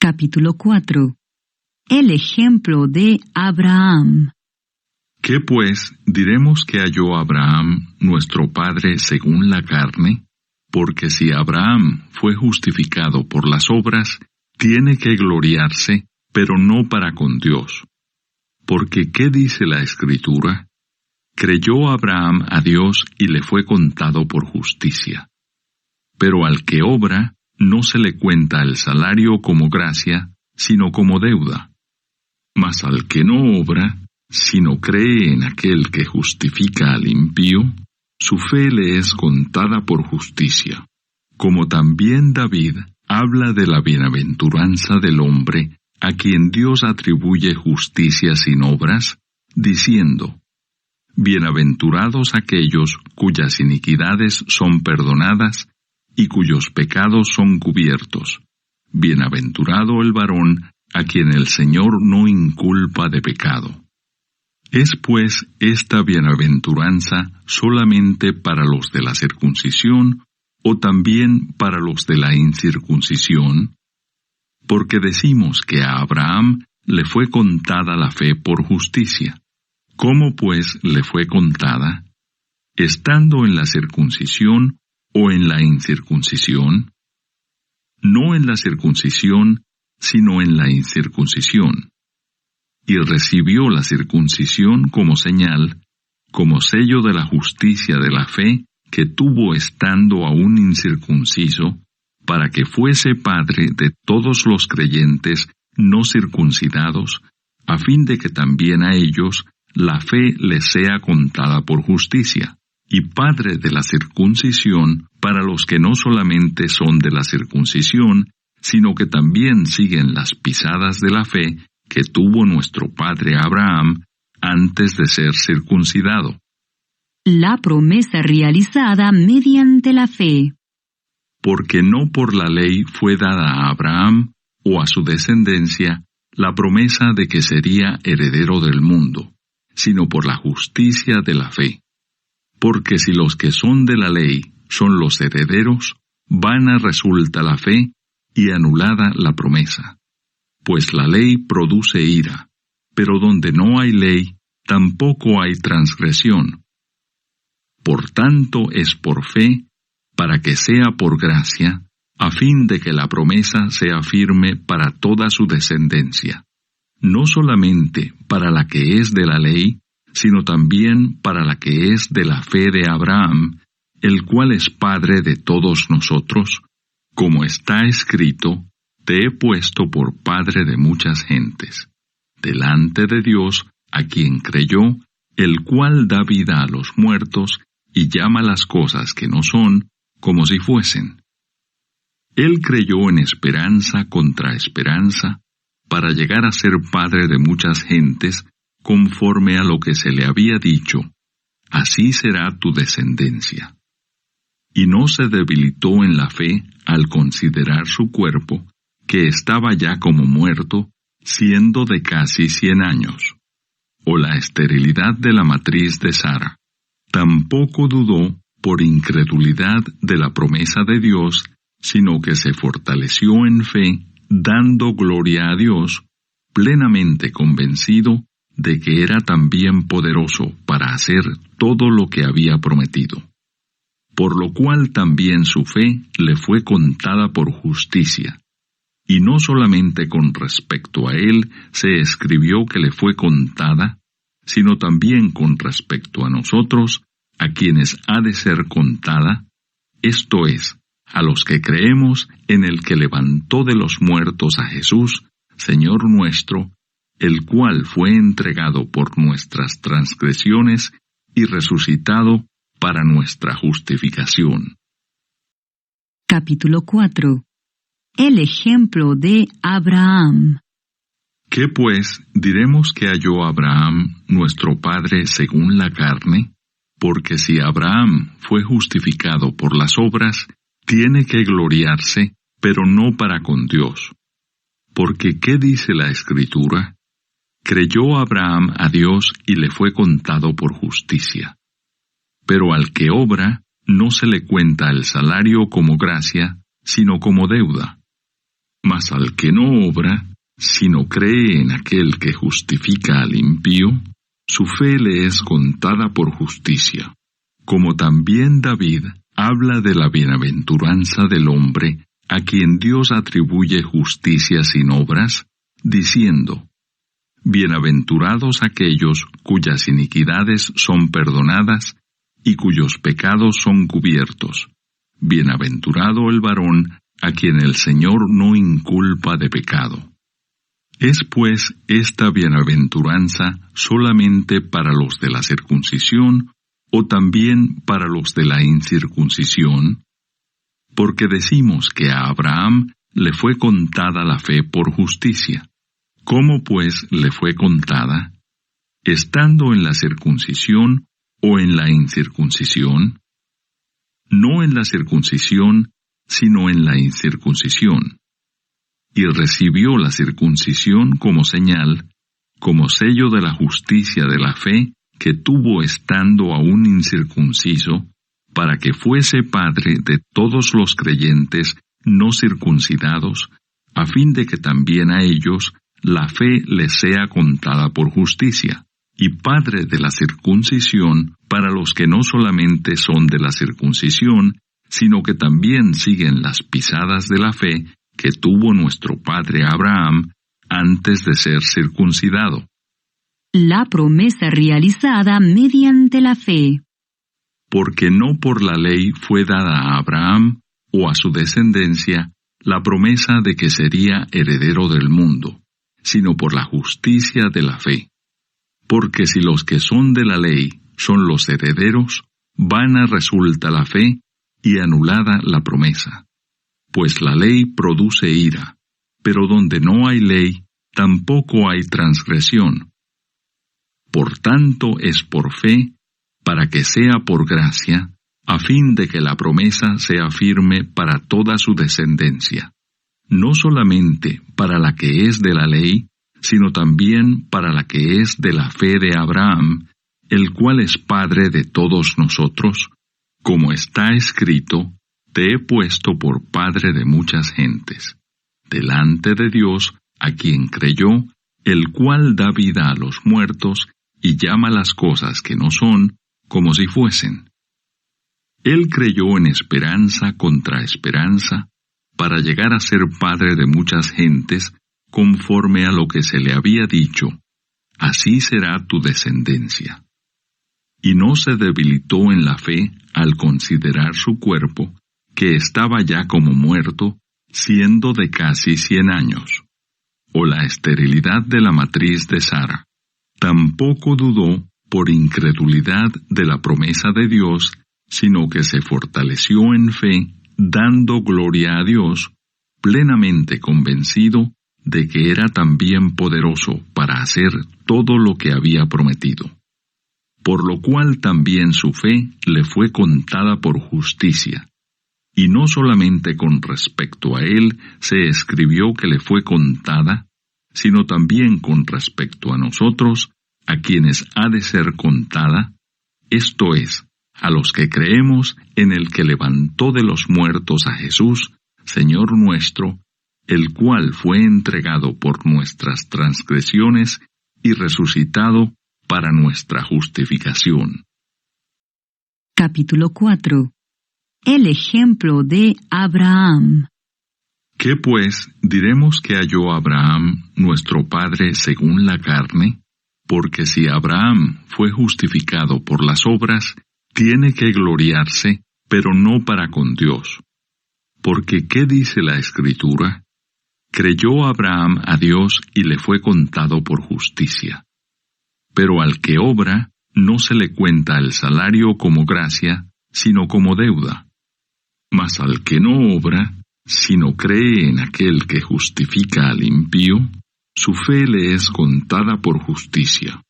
Capítulo 4. El ejemplo de Abraham. ¿Qué pues diremos que halló Abraham, nuestro padre según la carne? Porque si Abraham fue justificado por las obras, tiene que gloriarse, pero no para con Dios. Porque ¿qué dice la Escritura? Creyó Abraham a Dios y le fue contado por justicia. Pero al que obra, no se le cuenta el salario como gracia, sino como deuda. Mas al que no obra, sino cree en aquel que justifica al impío, su fe le es contada por justicia. Como también David habla de la bienaventuranza del hombre, a quien Dios atribuye justicia sin obras, diciendo: Bienaventurados aquellos cuyas iniquidades son perdonadas y cuyos pecados son cubiertos. Bienaventurado el varón a quien el Señor no inculpa de pecado. ¿Es pues esta bienaventuranza solamente para los de la circuncisión o también para los de la incircuncisión? Porque decimos que a Abraham le fue contada la fe por justicia. ¿Cómo pues le fue contada? ¿Estando en la circuncisión o en la incircuncisión? No en la circuncisión, sino en la incircuncisión. Y recibió la circuncisión como señal, como sello de la justicia de la fe que tuvo estando aún incircunciso, para que fuese padre de todos los creyentes no circuncidados, a fin de que también a ellos la fe les sea contada por justicia, y padre de la circuncisión para los que no solamente son de la circuncisión, sino que también siguen las pisadas de la fe que tuvo nuestro padre Abraham antes de ser circuncidado. La promesa realizada mediante la fe. Porque no por la ley fue dada a Abraham o a su descendencia la promesa de que sería heredero del mundo, sino por la justicia de la fe. Porque si los que son de la ley son los herederos, vana resulta la fe y anulada la promesa. Pues la ley produce ira, pero donde no hay ley, tampoco hay transgresión. Por tanto es por fe, para que sea por gracia, a fin de que la promesa sea firme para toda su descendencia, no solamente para la que es de la ley, sino también para la que es de la fe de Abraham, el cual es Padre de todos nosotros, como está escrito: Te he puesto por padre de muchas gentes, delante de Dios, a quien creyó, el cual da vida a los muertos y llama las cosas que no son como si fuesen. Él creyó en esperanza contra esperanza, para llegar a ser padre de muchas gentes, conforme a lo que se le había dicho: Así será tu descendencia. Y no se debilitó en la fe al considerar su cuerpo, que estaba ya como muerto, siendo de casi 100 años, o la esterilidad de la matriz de Sara. Tampoco dudó por incredulidad de la promesa de Dios, sino que se fortaleció en fe, dando gloria a Dios, plenamente convencido de que era también poderoso para hacer todo lo que había prometido. Por lo cual también su fe le fue contada por justicia. Y no solamente con respecto a él se escribió que le fue contada, sino también con respecto a nosotros, a quienes ha de ser contada, esto es, a los que creemos en el que levantó de los muertos a Jesús, Señor nuestro, el cual fue entregado por nuestras transgresiones y resucitado para nuestra justificación. Capítulo 4. El ejemplo de Abraham. ¿Qué pues diremos que halló Abraham, nuestro padre según la carne? Porque si Abraham fue justificado por las obras, tiene que gloriarse, pero no para con Dios. Porque ¿qué dice la Escritura? Creyó Abraham a Dios y le fue contado por justicia. Pero al que obra, no se le cuenta el salario como gracia, sino como deuda. Mas al que no obra, sino cree en aquel que justifica al impío, su fe le es contada por justicia. Como también David habla de la bienaventuranza del hombre a quien Dios atribuye justicia sin obras, diciendo: Bienaventurados aquellos cuyas iniquidades son perdonadas y cuyos pecados son cubiertos. Bienaventurado el varón a quien el Señor no inculpa de pecado. ¿Es pues esta bienaventuranza solamente para los de la circuncisión o también para los de la incircuncisión? Porque decimos que a Abraham le fue contada la fe por justicia. ¿Cómo pues le fue contada? ¿Estando en la circuncisión o en la incircuncisión? No en la circuncisión, sino en la incircuncisión. Y recibió la circuncisión como señal, como sello de la justicia de la fe que tuvo estando aún incircunciso, para que fuese padre de todos los creyentes no circuncidados, a fin de que también a ellos la fe les sea contada por justicia, y padre de la circuncisión para los que no solamente son de la circuncisión, sino que también siguen las pisadas de la fe que tuvo nuestro padre Abraham antes de ser circuncidado. La promesa realizada mediante la fe. Porque no por la ley fue dada a Abraham o a su descendencia la promesa de que sería heredero del mundo, sino por la justicia de la fe. Porque si los que son de la ley son los herederos, vana resulta la fe y anulada la promesa. Pues la ley produce ira, pero donde no hay ley, tampoco hay transgresión. Por tanto es por fe, para que sea por gracia, a fin de que la promesa sea firme para toda su descendencia, no solamente para la que es de la ley, sino también para la que es de la fe de Abraham, el cual es Padre de todos nosotros, como está escrito: Te he puesto por Padre de muchas gentes, delante de Dios, a quien creyó, el cual da vida a los muertos y llama las cosas que no son como si fuesen. Él creyó en esperanza contra esperanza, para llegar a ser padre de muchas gentes, conforme a lo que se le había dicho: así será tu descendencia. Y no se debilitó en la fe al considerar su cuerpo, que estaba ya como muerto, siendo de casi 100 años, o la esterilidad de la matriz de Sara. Tampoco dudó por incredulidad de la promesa de Dios, sino que se fortaleció en fe, dando gloria a Dios, plenamente convencido de que era también poderoso para hacer todo lo que había prometido. Por lo cual también su fe le fue contada por justicia. Y no solamente con respecto a él se escribió que le fue contada, sino también con respecto a nosotros, a quienes ha de ser contada, esto es, a los que creemos en el que levantó de los muertos a Jesús, Señor nuestro, el cual fue entregado por nuestras transgresiones y resucitado para nuestra justificación. Capítulo 4. El ejemplo de Abraham. ¿Qué pues diremos que halló Abraham, nuestro padre según la carne? Porque si Abraham fue justificado por las obras, tiene que gloriarse, pero no para con Dios. Porque ¿qué dice la Escritura? Creyó Abraham a Dios y le fue contado por justicia. Pero al que obra, no se le cuenta el salario como gracia, sino como deuda. Mas al que no obra, sino cree en aquel que justifica al impío, su fe le es contada por justicia.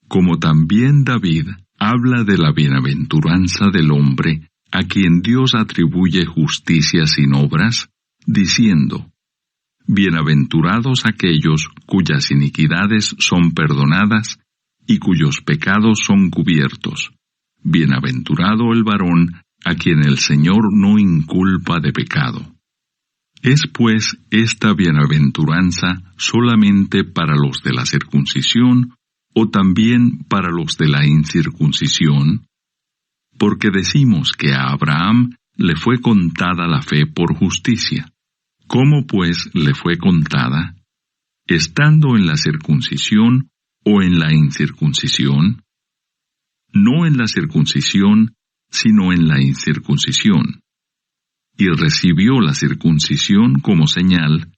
Como también David habla de la bienaventuranza del hombre a quien Dios atribuye justicia sin obras, diciendo: Bienaventurados aquellos cuyas iniquidades son perdonadas y cuyos pecados son cubiertos. Bienaventurado el varón a quien el Señor no inculpa de pecado. ¿Es pues esta bienaventuranza solamente para los de la circuncisión o también para los de la incircuncisión? Porque decimos que a Abraham le fue contada la fe por justicia. ¿Cómo pues le fue contada? ¿Estando en la circuncisión o en la incircuncisión? No en la circuncisión, sino en la incircuncisión. Y recibió la circuncisión como señal,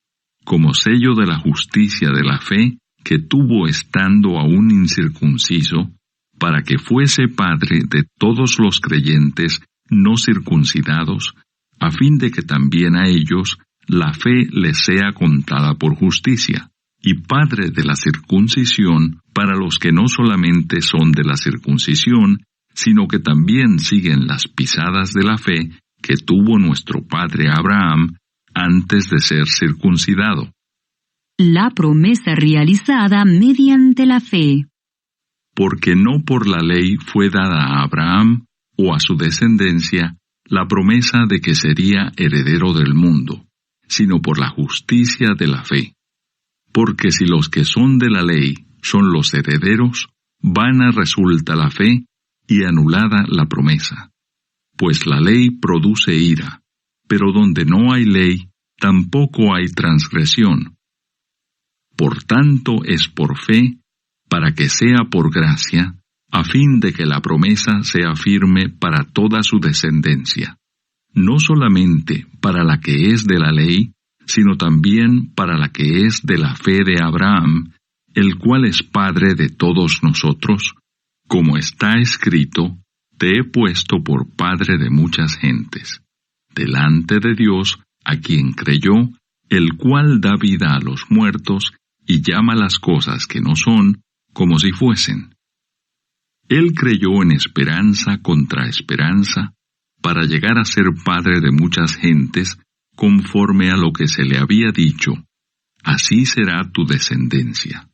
como sello de la justicia de la fe que tuvo estando aún incircunciso, para que fuese padre de todos los creyentes no circuncidados, a fin de que también a ellos la fe les sea contada por justicia, y padre de la circuncisión para los que no solamente son de la circuncisión, sino que también siguen las pisadas de la fe que tuvo nuestro padre Abraham antes de ser circuncidado. La promesa realizada mediante la fe. Porque no por la ley fue dada a Abraham o a su descendencia la promesa de que sería heredero del mundo, sino por la justicia de la fe. Porque si los que son de la ley son los herederos, vana resulta la fe y anulada la promesa. Pues la ley produce ira, pero donde no hay ley, tampoco hay transgresión. Por tanto es por fe, para que sea por gracia, a fin de que la promesa sea firme para toda su descendencia, no solamente para la que es de la ley, sino también para la que es de la fe de Abraham, el cual es Padre de todos nosotros, como está escrito, te he puesto por Padre de muchas gentes, delante de Dios, a quien creyó, el cual da vida a los muertos y llama las cosas que no son, como si fuesen. Él creyó en esperanza contra esperanza, para llegar a ser Padre de muchas gentes, conforme a lo que se le había dicho, así será tu descendencia.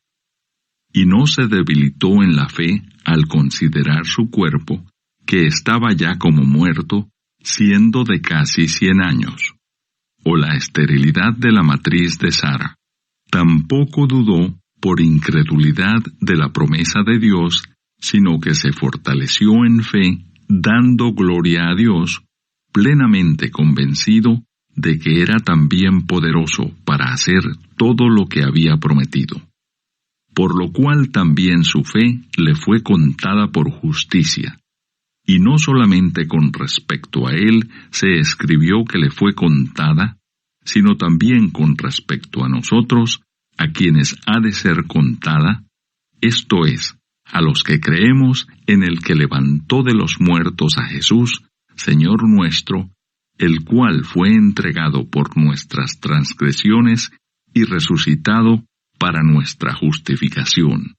Y no se debilitó en la fe al considerar su cuerpo, que estaba ya como muerto, siendo de casi 100 años, o la esterilidad de la matriz de Sara. Tampoco dudó por incredulidad de la promesa de Dios, sino que se fortaleció en fe, dando gloria a Dios, plenamente convencido de que era también poderoso para hacer todo lo que había prometido. Por lo cual también su fe le fue contada por justicia. Y no solamente con respecto a él se escribió que le fue contada, sino también con respecto a nosotros, a quienes ha de ser contada, esto es, a los que creemos en el que levantó de los muertos a Jesús, Señor nuestro, el cual fue entregado por nuestras transgresiones y resucitado para nuestra justificación.